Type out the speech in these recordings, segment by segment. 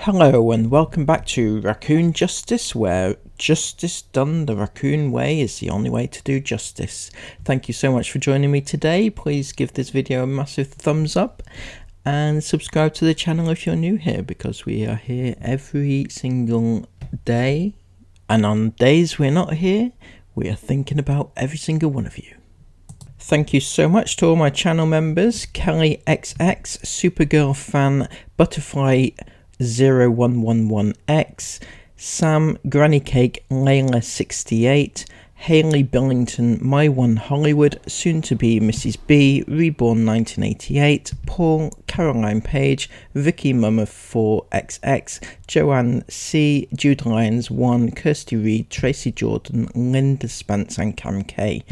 Hello and welcome back to Raccoon Justice, where justice done the raccoon way is the only way to do justice. Thank you so much for joining me today. Please give this video a massive thumbs up and subscribe to the channel if you're new here, because we are here every single day, and on days we're not here, we are thinking about every single one of you. Thank you so much to all my channel members: Kelly XX, Supergirl Fan, Butterfly 0111X, Sam, Granny Cake, Layla 68, Haley Billington, My One Hollywood, soon to be Mrs. B, Reborn 1988, Paul, Caroline Page, Vicky Mumma 4XX, Joanne C, Jude Lyons 1, Kirsty Reed, Tracy Jordan, Linda Spence and Cam K.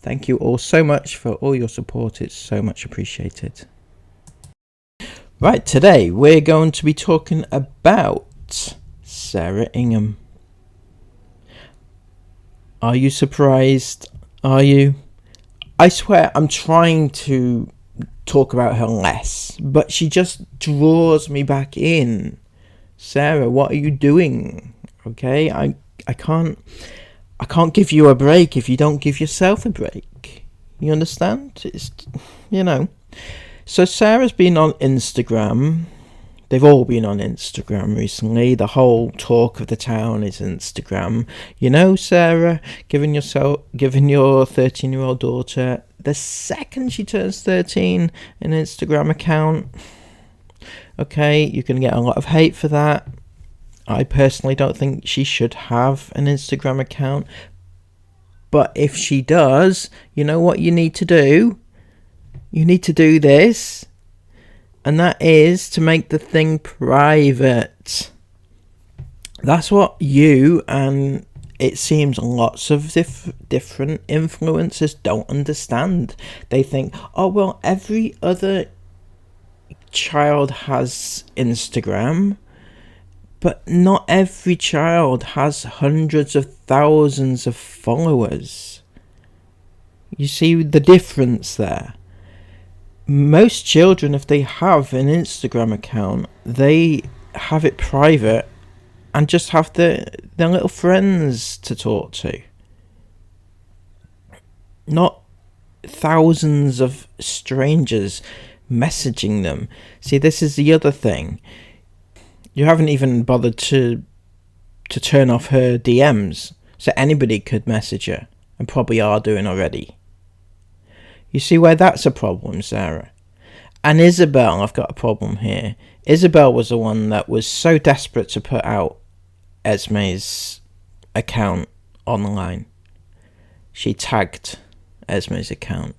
Thank you all so much for all your support, it's so much appreciated. Right, today we're going to be talking about Sarah Ingham. Are you surprised? Are you? I swear I'm trying to talk about her less, but she just draws me back in. Sarah, what are you doing? Okay, I can't give you a break if you don't give yourself a break. You understand? It's, you know. So Sarah's been on Instagram. They've all been on Instagram recently. The whole talk of the town is Instagram. You know, Sarah, giving your 13-year-old daughter, the second she turns 13, an Instagram account. Okay, you're going to get a lot of hate for that. I personally don't think she should have an Instagram account. But if she does, you know what you need to do? You need to do this, and that is to make the thing private. That's what you and it seems lots of different influencers don't understand. They think, oh well, every other child has Instagram, but not every child has hundreds of thousands of followers. You see the difference there? Most children, if they have an Instagram account, they have it private and just have their little friends to talk to. Not thousands of strangers messaging them. See, this is the other thing. You haven't even bothered to turn off her DMs, so anybody could message her, and probably are doing already. You see where that's a problem, Sarah? And Isabel, I've got a problem here. Isabel was the one that was so desperate to put out Esme's account online. She tagged Esme's account.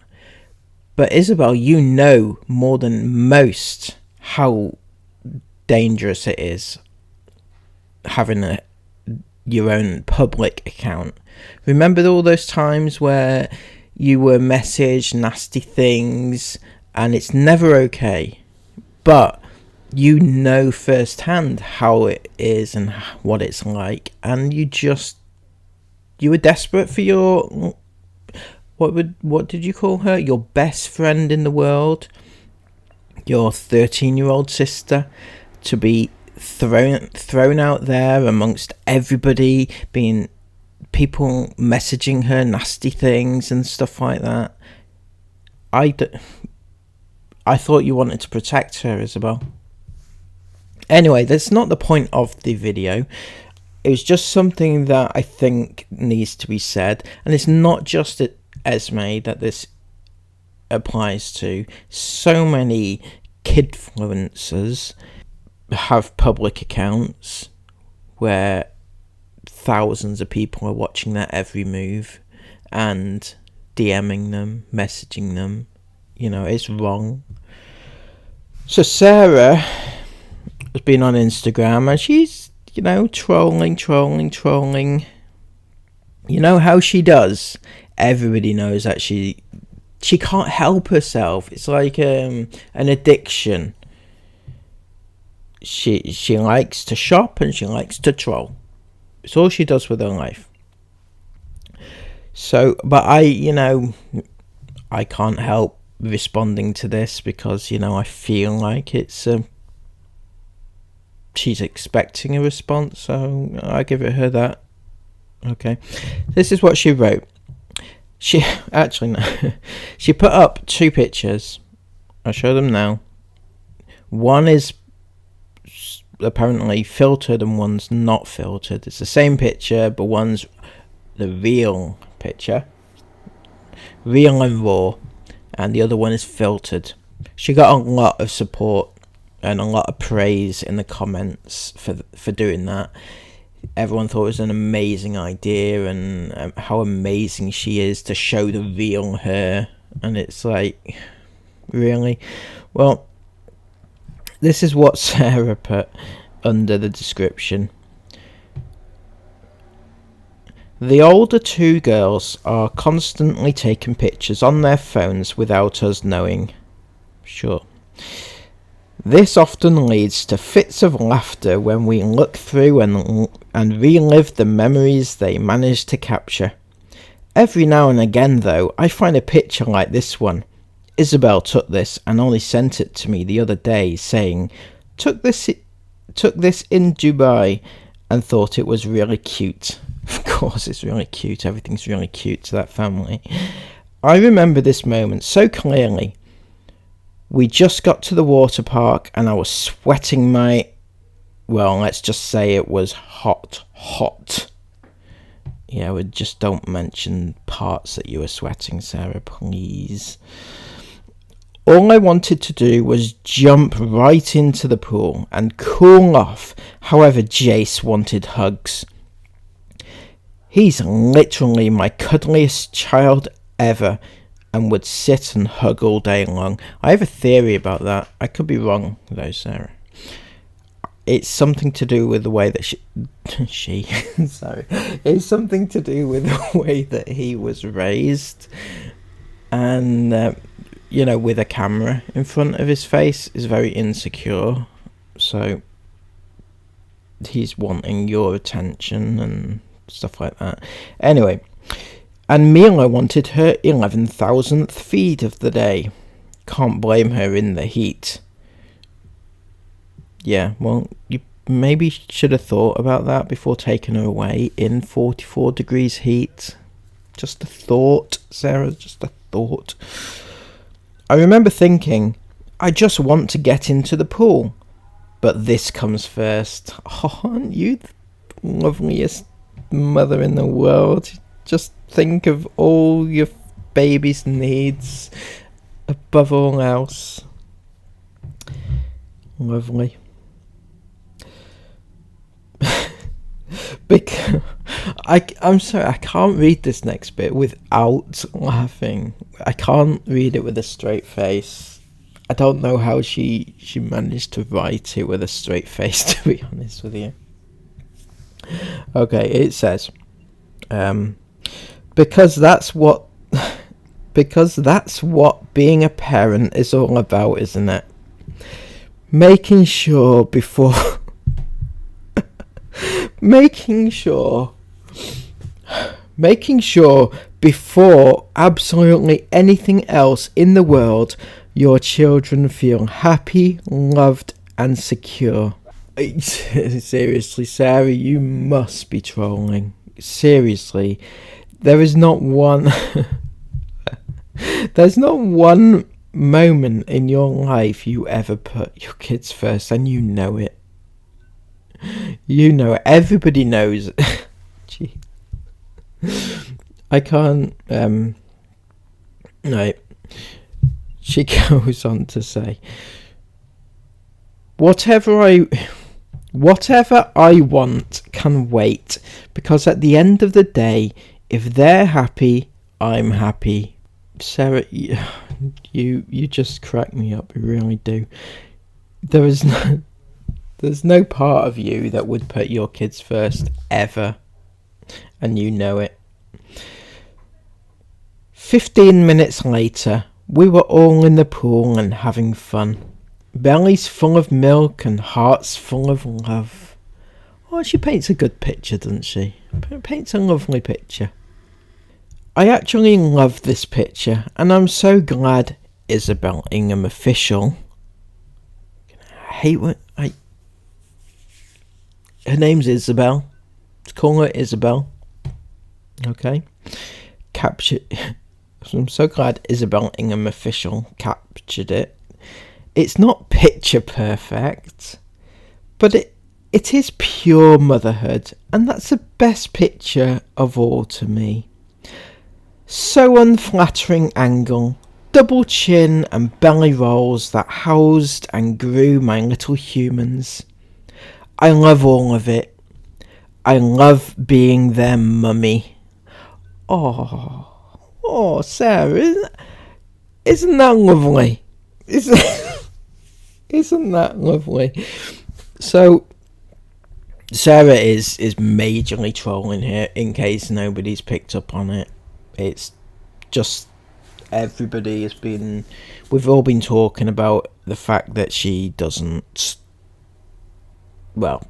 But Isabel, you know more than most how dangerous it is having your own public account. Remember all those times where you were messaged nasty things, and it's never okay, but you know firsthand how it is and what it's like, and you were desperate for your what did you call her, your best friend in the world, your 13-year-old sister, to be thrown out there amongst everybody, being people messaging her nasty things and stuff like that. I thought you wanted to protect her, Isabel. Anyway, that's not the point of the video. It was just something that I think needs to be said, and it's not just at Esme that this applies to. So many kidfluencers have public accounts where thousands of people are watching their every move and DMing them, messaging them. You know, it's wrong. So Sarah has been on Instagram and she's, you know, trolling. You know how she does. Everybody knows that she can't help herself. It's like an addiction. She likes to shop and she likes to troll. It's all she does with her life. So, but I can't help responding to this because, you know, I feel like it's she's expecting a response, so I give it her that. Okay, this is what she wrote. She actually no, she put up 2 pictures. I'll show them now. One is apparently filtered and one's not filtered. It's the same picture, but one's the real picture, real and raw, and the other one is filtered. She got a lot of support and a lot of praise in the comments for doing that. Everyone thought it was an amazing idea, and how amazing she is to show the real her. And it's like, really? Well, this is what Sarah put under the description. The older 2 girls are constantly taking pictures on their phones without us knowing. Sure. This often leads to fits of laughter when we look through and relive the memories they managed to capture. Every now and again, though, I find a picture like this one. Isabel took this and only sent it to me the other day, saying, took this in Dubai and thought it was really cute. Of course it's really cute. Everything's really cute to that family. I remember this moment so clearly. We just got to the water park and I was sweating well, let's just say it was hot. Yeah, we just don't mention parts that you were sweating, Sarah, please. All I wanted to do was jump right into the pool and cool off. However, Jace wanted hugs. He's literally my cuddliest child ever and would sit and hug all day long. I have a theory about that. I could be wrong, though, Sarah. It's something to do with the way that sorry. It's something to do with the way that he was raised. And, with a camera in front of his face is very insecure. So he's wanting your attention and stuff like that. Anyway. And Mila wanted her 11,000th feed of the day. Can't blame her in the heat. Yeah, well, you maybe should have thought about that before taking her away in 44 degrees heat. Just a thought, Sarah, just a thought. I remember thinking, I just want to get into the pool. But this comes first. Oh, aren't you the loveliest mother in the world? Just think of all your baby's needs above all else. Lovely. I'm sorry, I can't read this next bit without laughing. I can't read it with a straight face. I don't know how she managed to write it with a straight face, to be honest with you. Okay, it says, because that's what being a parent is all about, isn't it? Making sure before absolutely anything else in the world, your children feel happy, loved, and secure. Seriously, Sarah, you must be trolling. Seriously, there's not one moment in your life you ever put your kids first, and you know it. You know it. Everybody knows it. Gee. I can't. Right. She goes on to say, whatever I want can wait, because at the end of the day, if they're happy, I'm happy. Sarah, you just crack me up. You really do. There's no part of you that would put your kids first ever, and you know it. 15 minutes later, we were all in the pool and having fun. Bellies full of milk and hearts full of love. Oh, she paints a good picture, doesn't she? Paints a lovely picture. I actually love this picture, and I'm so glad Isabel Ingham official. I hate when Her name's Isabel. Let's call her Isabel. Okay. I'm so glad Isabel Ingham Official captured it. It's not picture perfect, but it is pure motherhood, and that's the best picture of all to me. So unflattering angle, double chin and belly rolls that housed and grew my little humans. I love all of it. I love being their mummy. Oh, Sarah, isn't that lovely? Isn't that lovely? So, Sarah is majorly trolling here, in case nobody's picked up on it. It's just everybody has been... We've all been talking about the fact that she doesn't... Well,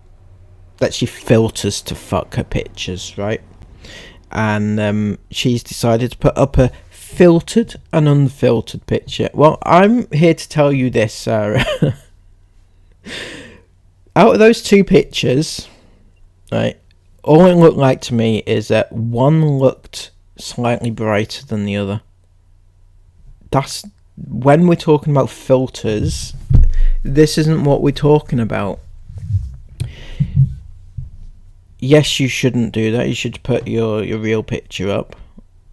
that she filters to fuck her pictures, right? And she's decided to put up a filtered and unfiltered picture. Well, I'm here to tell you this, Sarah. Out of those two pictures, right, all it looked like to me is that one looked slightly brighter than the other. That's when we're talking about filters, this isn't what we're talking about. Yes, you shouldn't do that. You should put your real picture up,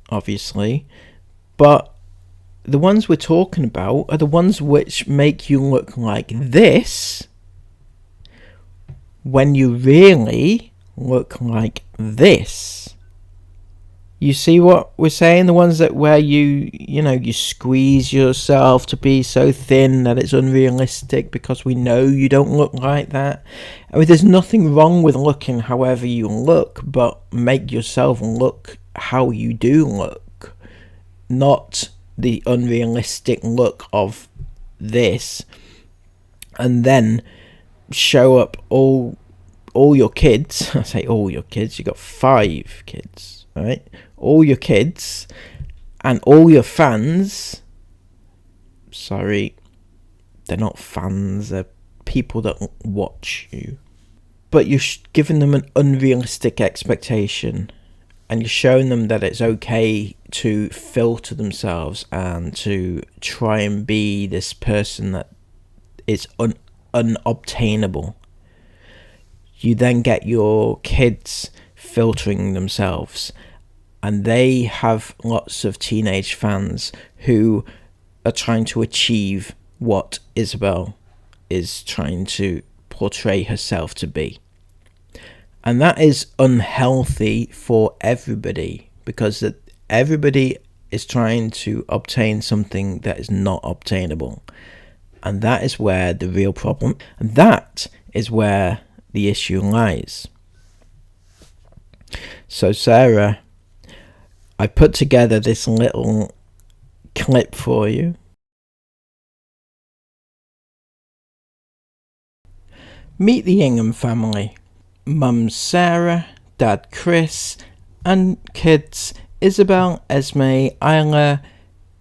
obviously. But the ones we're talking about are the ones which make you look like this when you really look like this. You see what we're saying? The ones that where you squeeze yourself to be so thin that it's unrealistic because we know you don't look like that. I mean, there's nothing wrong with looking however you look, but make yourself look how you do look, not the unrealistic look of this, and then show up all your kids. I say all your kids. You got 5 kids, right? All your kids and all your fans. Sorry, they're not fans, they're people that watch you. But you're giving them an unrealistic expectation, and you're showing them that it's okay to filter themselves and to try and be this person that is unobtainable. You then get your kids filtering themselves, and they have lots of teenage fans who are trying to achieve what Isabel is trying to portray herself to be. And that is unhealthy for everybody, because everybody is trying to obtain something that is not obtainable. And that is where the real problem, and that is where the issue lies. So Sarah, I put together this little clip for you. Meet the Ingham family. Mum Sarah, Dad Chris, and kids Isabel, Esme, Isla,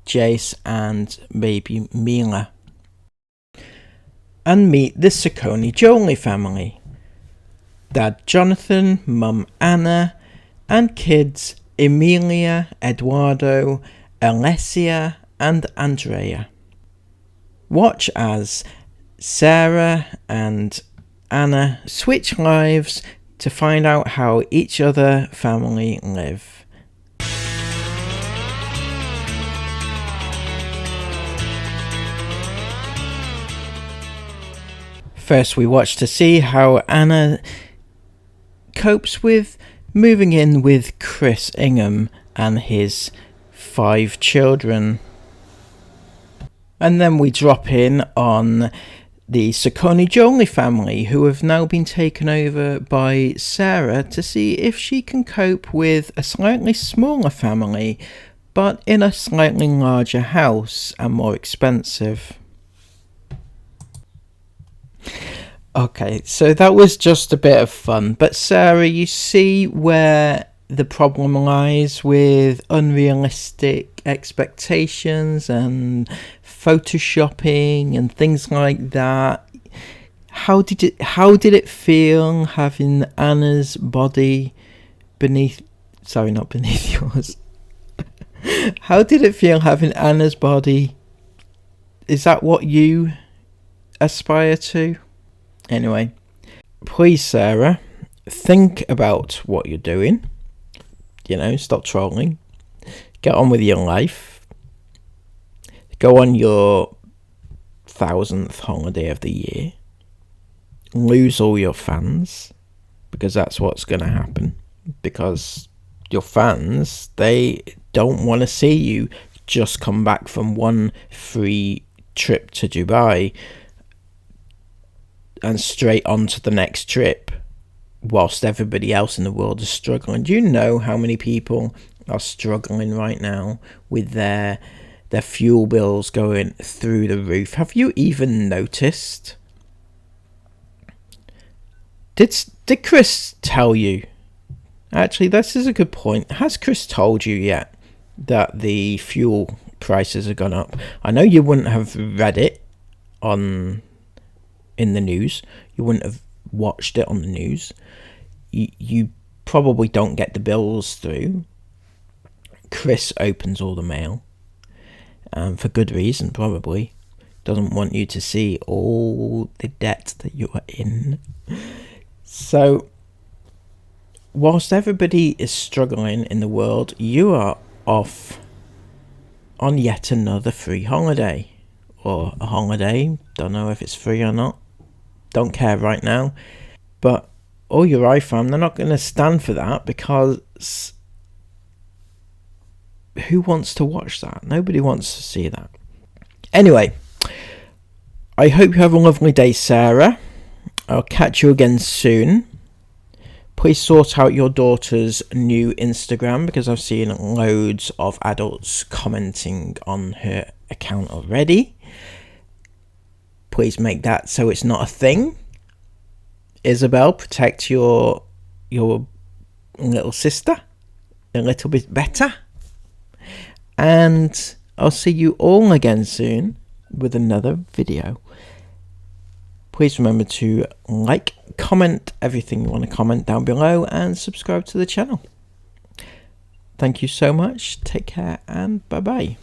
Jace, and baby Mila. And meet the Saccone Jolie family. Dad Jonathan, Mum Anna, and kids Emilia, Eduardo, Alessia, and Andrea. Watch as Sarah and Anna switch lives to find out how each other family live. First, we watch to see how Anna copes with moving in with Chris Ingham and his 5 children. And then we drop in on the Saccone Jolie family, who have now been taken over by Sarah, to see if she can cope with a slightly smaller family, but in a slightly larger house and more expensive. Okay, so that was just a bit of fun, but Sarah, you see where the problem lies with unrealistic expectations and photoshopping and things like that. How did it feel having Anna's body beneath? Sorry, not beneath yours. How did it feel having Anna's body? Is that what you aspire to? Anyway, please, Sarah, think about what you're doing. Stop trolling. Get on with your life. Go on your 1000th holiday of the year. Lose all your fans, because that's what's going to happen. Because your fans, they don't want to see you just come back from one free trip to Dubai and straight on to the next trip whilst everybody else in the world is struggling. Do you know how many people are struggling right now with their fuel bills going through the roof? Have you even noticed? Did Chris tell you? Actually, this is a good point. Has Chris told you yet that the fuel prices have gone up? I know you wouldn't have read it in the news. You wouldn't have watched it on the news. You probably don't get the bills through. Chris opens all the mail, for good reason, probably. Doesn't want you to see all the debt that you are in. So, whilst everybody is struggling in the world, you are off on yet another free holiday. Or a holiday. Don't know if it's free or not. Don't care right now. But all your iFam, they're not going to stand for that, because who wants to watch that? Nobody wants to see that. Anyway, I hope you have a lovely day, Sarah. I'll catch you again soon. Please sort out your daughter's new Instagram, because I've seen loads of adults commenting on her account already. Please make that so it's not a thing. Isabel, protect your little sister a little bit better. And I'll see you all again soon with another video. Please remember to like, comment everything you want to comment down below, and subscribe to the channel. Thank you so much. Take care, and bye-bye.